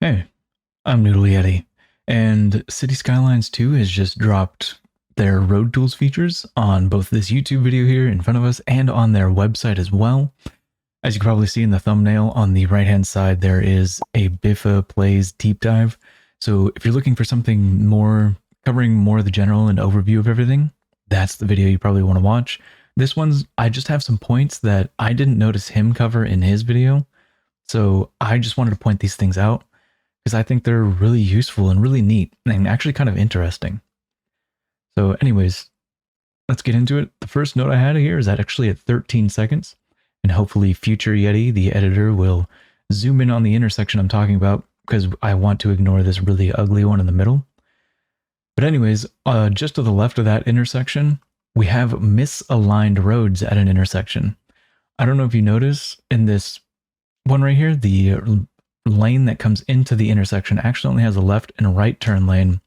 Hey, I'm Noodle Yeti, and City Skylines 2 has just dropped their road tools features on both this YouTube video here in front of us and on their website as well. As you can probably see in the thumbnail on the right hand side, there is a Biffa Plays deep dive. So if you're looking for something more covering more of the general and overview of everything, that's the video you probably want to watch. This one's, I just have some points that I didn't notice him cover in his video. So I just wanted to point these things out because I think they're really useful and really neat and actually kind of interesting. So anyways, let's get into it. The first note I had here is that actually at 13 seconds, and hopefully future Yeti, the editor, will zoom in on the intersection I'm talking about because I want to ignore this really ugly one in the middle. But anyways, just to the left of that intersection, we have misaligned roads at an intersection. I don't know if you notice in this one right here, the lane that comes into the intersection actually only has a left and a right turn lane.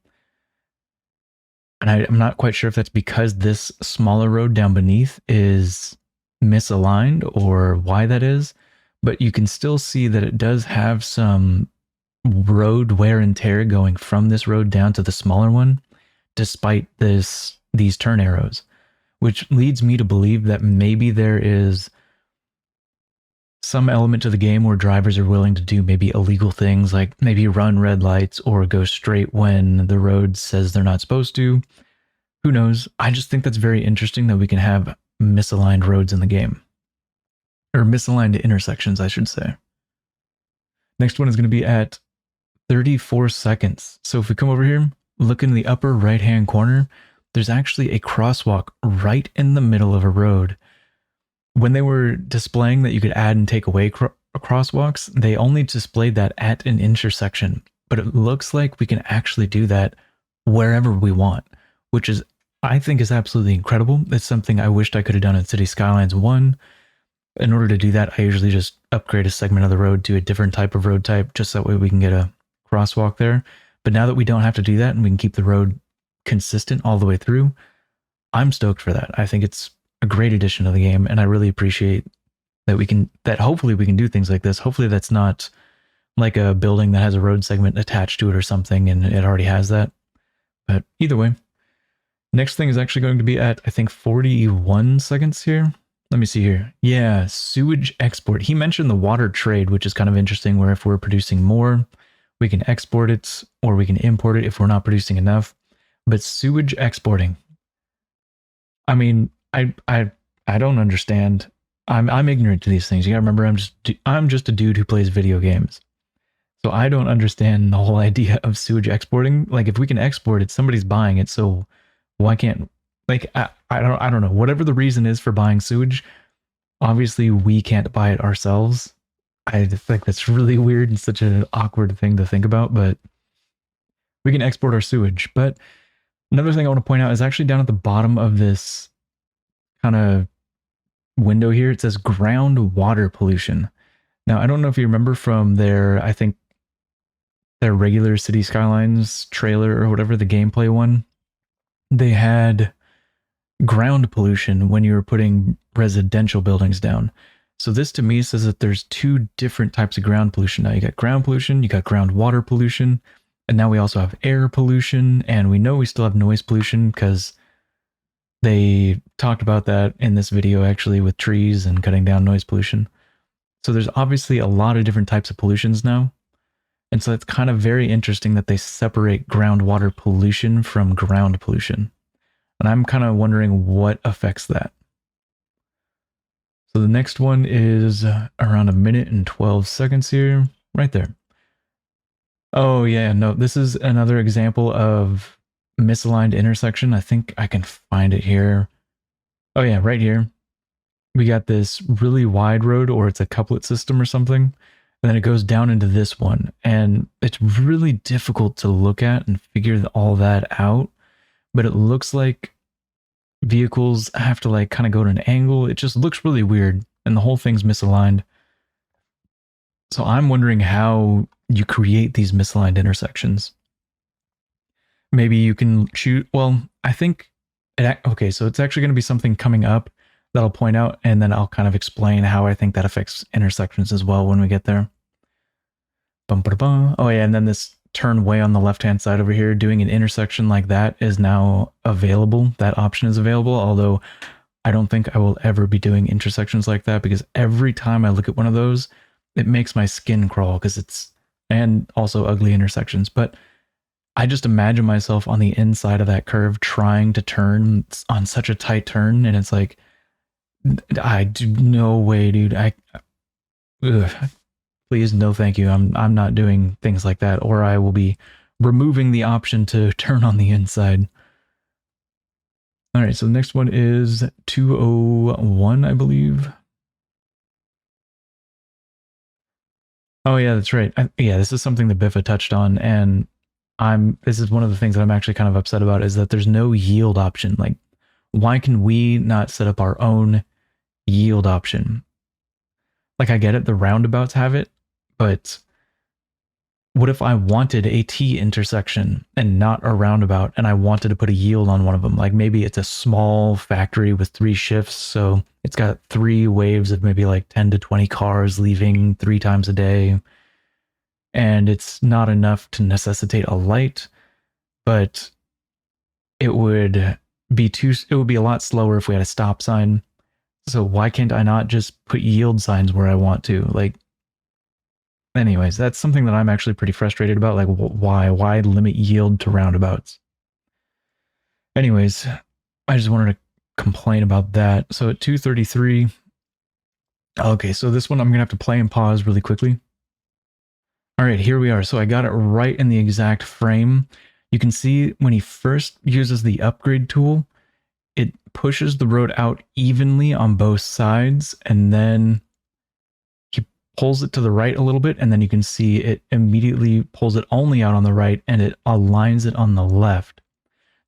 And I'm not quite sure if that's because this smaller road down beneath is misaligned or why that is, but you can still see that it does have some road wear and tear going from this road down to the smaller one, despite these turn arrows, which leads me to believe that maybe there is some element to the game where drivers are willing to do maybe illegal things like maybe run red lights or go straight when the road says they're not supposed to. Who knows? I just think that's very interesting that we can have misaligned roads in the game. Or misaligned intersections, I should say. Next one is going to be at 34 seconds. So if we come over here, look in the upper right-hand corner, there's actually a crosswalk right in the middle of a road. When they were displaying that you could add and take away crosswalks, they only displayed that at an intersection, but it looks like we can actually do that wherever we want, which is, I think, is absolutely incredible. It's something I wished I could have done in City Skylines 1. In order to do that, I usually just upgrade a segment of the road to a different type of road type, just that way we can get a crosswalk there. But now that we don't have to do that and we can keep the road consistent all the way through, I'm stoked for that. I think it's a great addition to the game, and I really appreciate that hopefully we can do things like this. Hopefully that's not like a building that has a road segment attached to it or something and it already has that. But either way, next thing is actually going to be at, I think, 41 seconds here. Let me see here. Yeah, sewage export. He mentioned the water trade, which is kind of interesting, where if we're producing more, we can export it or we can import it if we're not producing enough. But sewage exporting, I mean, I don't understand. I'm ignorant to these things. You gotta remember, I'm just a dude who plays video games. So I don't understand the whole idea of sewage exporting. Like, if we can export it, somebody's buying it. So why can't, like, I don't know. Whatever the reason is for buying sewage, obviously we can't buy it ourselves. I think that's really weird and such an awkward thing to think about, but we can export our sewage. But another thing I want to point out is actually down at the bottom of this kind of window here, it says groundwater pollution. Now, I don't know if you remember from I think their regular City Skylines trailer or whatever, the gameplay one, they had ground pollution when you were putting residential buildings down. So this to me says that there's two different types of ground pollution. Now you got ground pollution, you got groundwater pollution, and now we also have air pollution, and we know we still have noise pollution because they talked about that in this video actually with trees and cutting down noise pollution. So there's obviously a lot of different types of pollutions now. And so it's kind of very interesting that they separate groundwater pollution from ground pollution. And I'm kind of wondering what affects that. So the next one is around 1 minute and 12 seconds here, right there. Oh yeah, no, this is another example of misaligned intersection. I think I can find it here. Oh yeah, right here. We got this really wide road, or it's a couplet system or something, and then it goes down into this one. And it's really difficult to look at and figure all that out, but it looks like vehicles have to like kind of go to an angle. It just looks really weird, and the whole thing's misaligned. So I'm wondering how you create these misaligned intersections. Maybe you can shoot, well, I think, okay, so it's actually going to be something coming up that I'll point out, and then I'll kind of explain how I think that affects intersections as well when we get there. Oh yeah, and then this turn way on the left-hand side over here, doing an intersection like that is now available. That option is available, although I don't think I will ever be doing intersections like that because every time I look at one of those, it makes my skin crawl because it's, and also ugly intersections. But I just imagine myself on the inside of that curve trying to turn on such a tight turn, and it's like, I do no way, dude. Ugh, please, no, thank you. I'm not doing things like that, or I will be removing the option to turn on the inside. All right, so the next one is 201, I believe. Oh yeah, that's right. Yeah, this is something that Biffa touched on, and this is one of the things that I'm actually kind of upset about is that there's no yield option. Like, why can we not set up our own yield option? Like, I get it, the roundabouts have it, but what if I wanted a T intersection and not a roundabout, and I wanted to put a yield on one of them? Like, maybe it's a small factory with 3 shifts, so it's got 3 waves of maybe like 10 to 20 cars leaving 3 times a day, and it's not enough to necessitate a light, but it would be a lot slower if we had a stop sign. So why can't I not just put yield signs where I want to? Like, anyways, that's something that I'm actually pretty frustrated about. Like, why limit yield to roundabouts? Anyways, I just wanted to complain about that. So at 233, okay, so this one I'm gonna have to play and pause really quickly. All right, here we are. So I got it right in the exact frame. You can see when he first uses the upgrade tool, it pushes the road out evenly on both sides, and then he pulls it to the right a little bit, and then you can see it immediately pulls it only out on the right, and it aligns it on the left.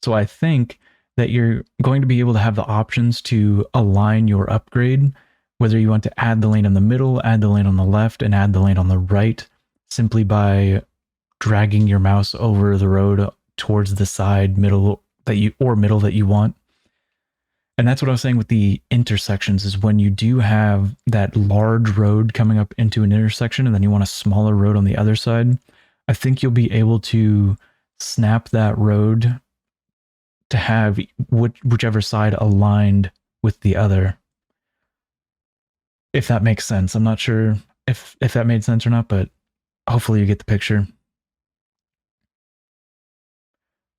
So I think that you're going to be able to have the options to align your upgrade, whether you want to add the lane in the middle, add the lane on the left, and add the lane on the right, simply by dragging your mouse over the road towards the side, middle that you want. And that's what I was saying with the intersections, is when you do have that large road coming up into an intersection and then you want a smaller road on the other side, I think you'll be able to snap that road to have whichever side aligned with the other. If that makes sense. I'm not sure if that made sense or not, but hopefully you get the picture.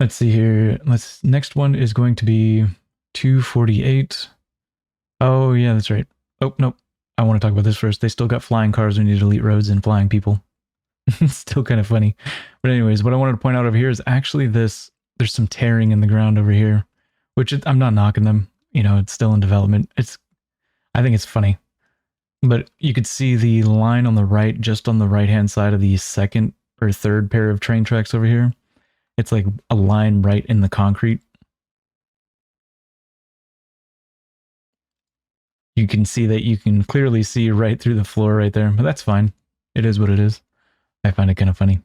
Let's see here. Next one is going to be 248. Oh, yeah, that's right. Oh, nope. I want to talk about this first. They still got flying cars when you delete roads and flying people. It's still kind of funny. But anyways, what I wanted to point out over here is actually there's some tearing in the ground over here, which I'm not knocking them. You know, it's still in development. I think it's funny. But you could see the line on the right, just on the right-hand side of the second or third pair of train tracks over here. It's like a line right in the concrete. You can see that you can clearly see right through the floor right there, but that's fine. It is what it is. I find it kind of funny.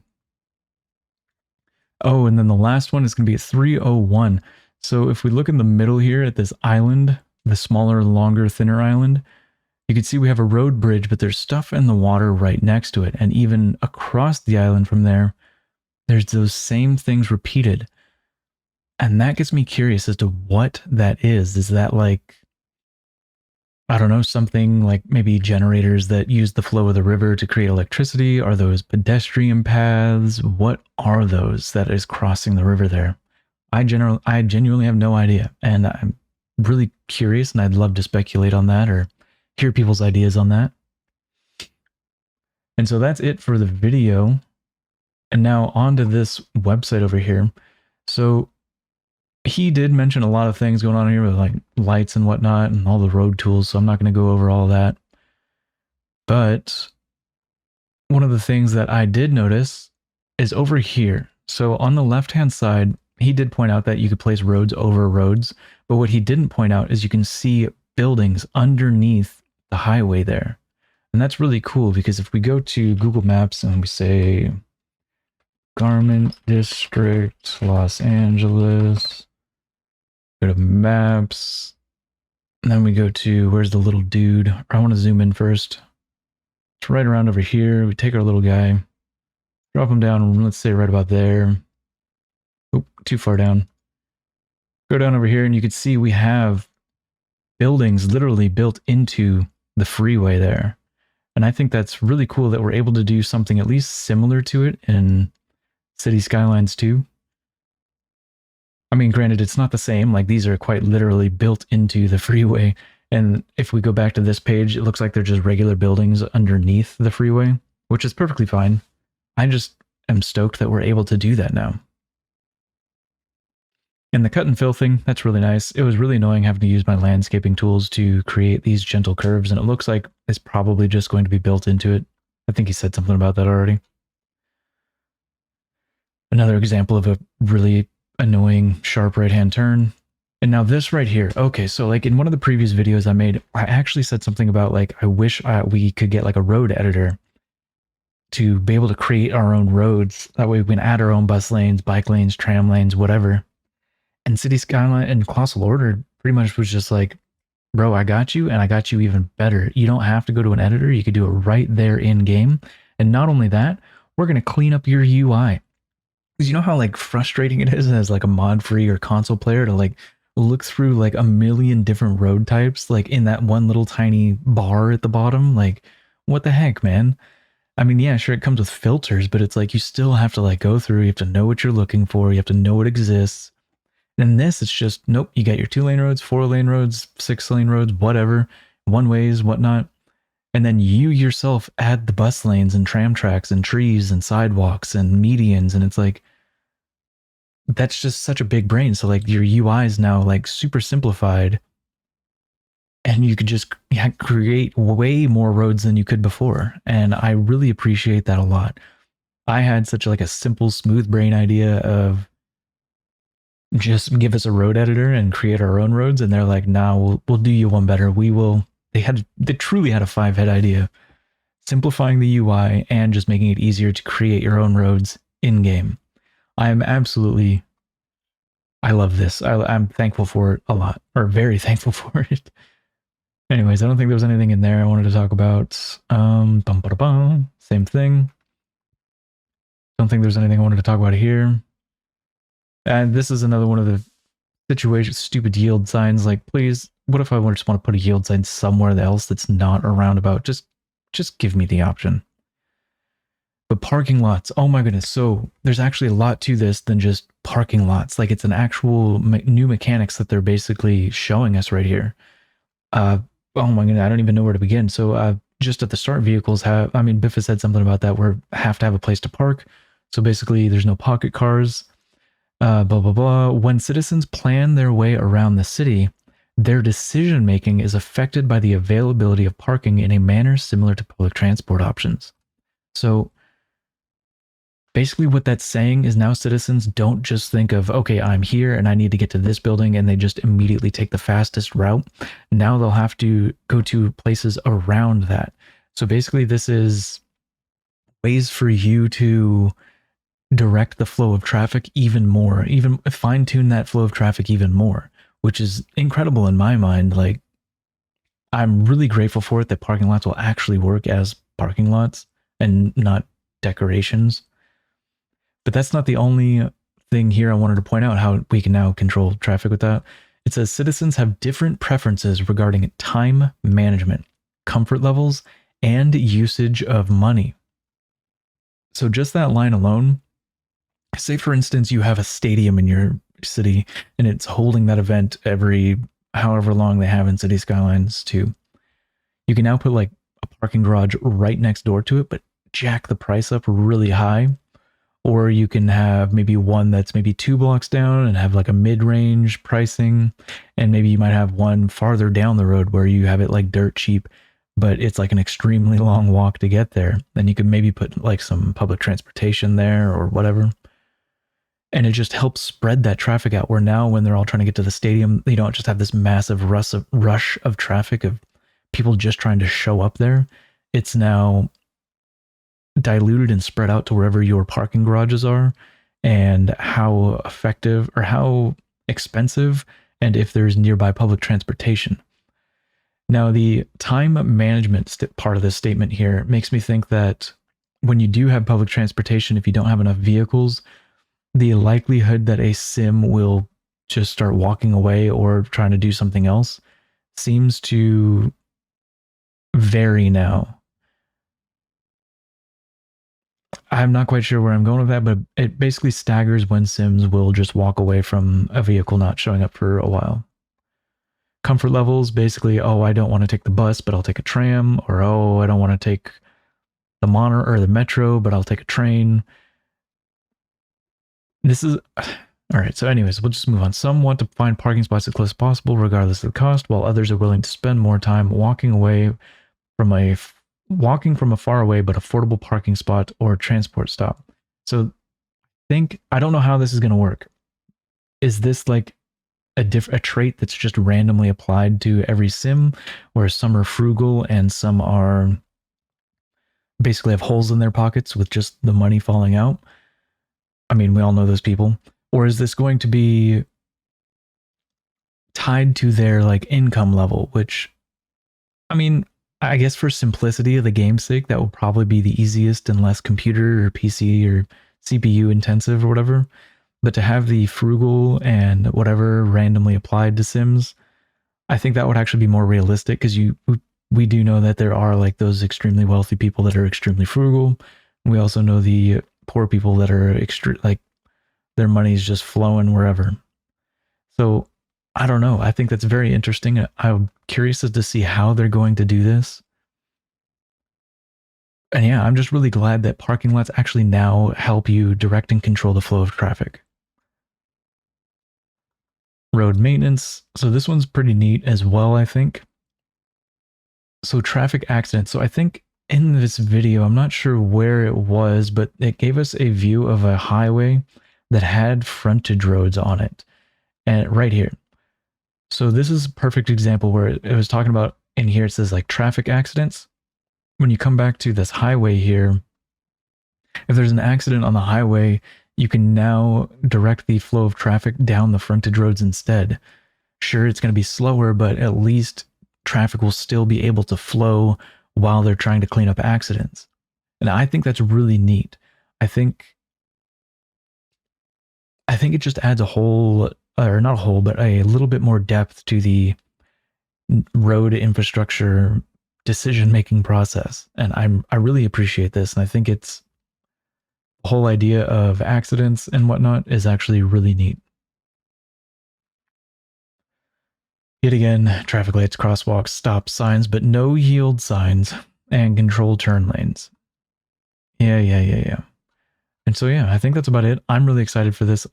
Oh, and then the last one is going to be 301. So if we look in the middle here at this island, the smaller, longer, thinner island, you can see we have a road bridge, but there's stuff in the water right next to it. And even across the island from there, there's those same things repeated. And that gets me curious as to what that is. Is that like, I don't know, something like maybe generators that use the flow of the river to create electricity? Are those pedestrian paths? What are those that is crossing the river there? I genuinely have no idea. And I'm really curious, and I'd love to speculate on that or hear people's ideas on that. And so that's it for the video. And now on to this website over here. So he did mention a lot of things going on here with like lights and whatnot and all the road tools, so I'm not going to go over all that. But one of the things that I did notice is over here. So on the left-hand side, he did point out that you could place roads over roads, but what he didn't point out is you can see buildings underneath the highway there. And that's really cool because if we go to Google Maps and we say Garment District, Los Angeles, go to Maps, and then we go to, where's the little dude? I want to zoom in first. It's right around over here. We take our little guy. Drop them down, let's say right about there. Oop, too far down. Go down over here and you can see we have buildings literally built into the freeway there. And I think that's really cool that we're able to do something at least similar to it in City Skylines 2. I mean, granted, it's not the same. Like, these are quite literally built into the freeway. And if we go back to this page, it looks like they're just regular buildings underneath the freeway, which is perfectly fine. I just am stoked that we're able to do that now. And the cut and fill thing, that's really nice. It was really annoying having to use my landscaping tools to create these gentle curves, and it looks like it's probably just going to be built into it. I think he said something about that already. Another example of a really annoying sharp right-hand turn. And now this right here. Okay, so like in one of the previous videos I made, I actually said something about like, I wish we could get like a road editor to be able to create our own roads. That way we can add our own bus lanes, bike lanes, tram lanes, whatever. And City Skyline and Colossal Order pretty much was just like, bro, I got you, and I got you even better. You don't have to go to an editor. You could do it right there in game. And not only that, we're going to clean up your UI. Because you know how like frustrating it is as like a mod free or console player to like look through like a million different road types, like in that one little tiny bar at the bottom? Like, what the heck, man? I mean, yeah, sure, it comes with filters, but it's like you still have to like go through. You have to know what you're looking for. You have to know what exists. In this, it's just, nope, you got your 2-lane roads, 4-lane roads, 6-lane roads, whatever, one-ways, whatnot. And then you yourself add the bus lanes and tram tracks and trees and sidewalks and medians. And it's like, that's just such a big brain. So like your UI is now like super simplified. And you could just create way more roads than you could before. And I really appreciate that a lot. I had such like a simple, smooth brain idea of, just give us a road editor and create our own roads, and they're like, nah, we'll do you one better. They truly had a 5-head idea, simplifying the UI and just making it easier to create your own roads in game. I love this. I'm thankful for it a lot, or very thankful for it. Anyways, I don't think there was anything in there I wanted to talk about. Same thing. Don't think there's anything I wanted to talk about here. And this is another one of the situations, stupid yield signs. Like, please, what if I just want to put a yield sign somewhere else that's not a roundabout? Just give me the option. But parking lots, oh my goodness. So there's actually a lot to this than just parking lots. Like, it's an actual new mechanics that they're basically showing us right here. Oh my goodness, I don't even know where to begin. So just at the start, vehicles Biff has said something about that, where have to have a place to park. So basically there's no pocket cars. Blah, blah, blah. When citizens plan their way around the city, their decision-making is affected by the availability of parking in a manner similar to public transport options. So basically what that's saying is now citizens don't just think of, okay, I'm here and I need to get to this building, and they just immediately take the fastest route. Now they'll have to go to places around that. So basically this is ways for you to direct the flow of traffic even more, even fine-tune that flow of traffic even more, which is incredible in my mind. Like, I'm really grateful for it that parking lots will actually work as parking lots and not decorations. But that's not the only thing here. I wanted to point out how we can now control traffic with that. It says citizens have different preferences regarding time management, comfort levels, and usage of money. So just that line alone, say for instance, you have a stadium in your city and it's holding that event every however long they have in City Skylines 2. You can now put like a parking garage right next door to it, but jack the price up really high. Or you can have maybe one that's maybe 2 blocks down and have like a mid-range pricing. And maybe you might have one farther down the road where you have it like dirt cheap, but it's like an extremely long walk to get there. Then you could maybe put like some public transportation there or whatever. And it just helps spread that traffic out, where now when they're all trying to get to the stadium, you don't just have this massive rush of traffic of people just trying to show up there. It's now diluted and spread out to wherever your parking garages are, and how effective or how expensive, and if there's nearby public transportation. Now, the time management part of this statement here makes me think that when you do have public transportation, if you don't have enough vehicles, the likelihood that a sim will just start walking away or trying to do something else seems to vary now. I'm not quite sure where I'm going with that, but it basically staggers when sims will just walk away from a vehicle not showing up for a while. Comfort levels, basically, oh, I don't want to take the bus, but I'll take a tram, or oh, I don't want to take the mono or the metro, but I'll take a train. This is all right. So, anyways, we'll just move on. Some want to find parking spots as close as possible, regardless of the cost, while others are willing to spend more time from a walking from a far away but affordable parking spot or transport stop. So, I don't know how this is going to work. Is this like a trait that's just randomly applied to every sim, where some are frugal and some are basically have holes in their pockets with just the money falling out? I mean, we all know those people. Or is this going to be tied to their like income level, which, I mean, I guess for simplicity of the game's sake, that will probably be the easiest and less computer or PC or CPU intensive or whatever. But to have the frugal and whatever randomly applied to Sims, I think that would actually be more realistic, because we do know that there are like those extremely wealthy people that are extremely frugal. We also know the poor people that are like their money's just flowing wherever. So I don't know. I think that's very interesting. I'm curious as to see how they're going to do this. And yeah, I'm just really glad that parking lots actually now help you direct and control the flow of traffic. Road maintenance. So this one's pretty neat as well, I think. So traffic accidents. So I think in this video, I'm not sure where it was, but it gave us a view of a highway that had frontage roads on it. And right here. So this is a perfect example where it was talking about, in here it says like traffic accidents. When you come back to this highway here, if there's an accident on the highway, you can now direct the flow of traffic down the frontage roads instead. Sure, it's going to be slower, but at least traffic will still be able to flow while they're trying to clean up accidents. And I think that's really neat. I think it just adds a whole, or not a whole, but a little bit more depth to the road infrastructure decision-making process. And I really appreciate this. And I think it's the whole idea of accidents and whatnot is actually really neat. Yet again, traffic lights, crosswalks, stop signs, but no yield signs and control turn lanes. Yeah. And so, yeah, I think that's about it. I'm really excited for this.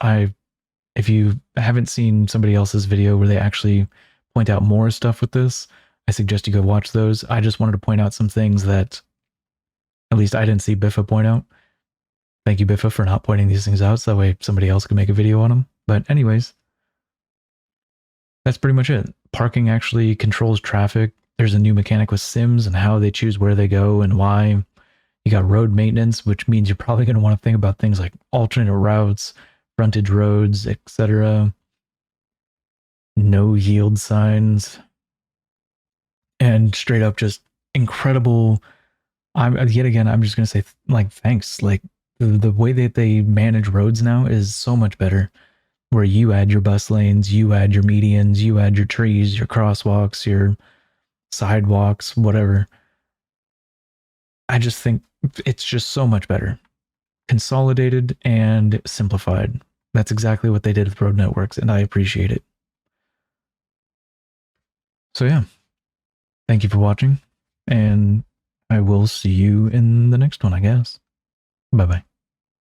If you haven't seen somebody else's video where they actually point out more stuff with this, I suggest you go watch those. I just wanted to point out some things that at least I didn't see Biffa point out. Thank you, Biffa, for not pointing these things out, so that way somebody else can make a video on them. But anyways, that's pretty much it. Parking actually controls traffic. There's a new mechanic with Sims and how they choose where they go and why. You got road maintenance, which means you're probably going to want to think about things like alternate routes, frontage roads, etc. No yield signs. And straight up just incredible. I'm just going to say like thanks. Like the way that they manage roads now is so much better, where you add your bus lanes, you add your medians, you add your trees, your crosswalks, your sidewalks, whatever. I just think it's just so much better. Consolidated and simplified. That's exactly what they did with road networks, and I appreciate it. So yeah, thank you for watching, and I will see you in the next one, I guess. Bye-bye.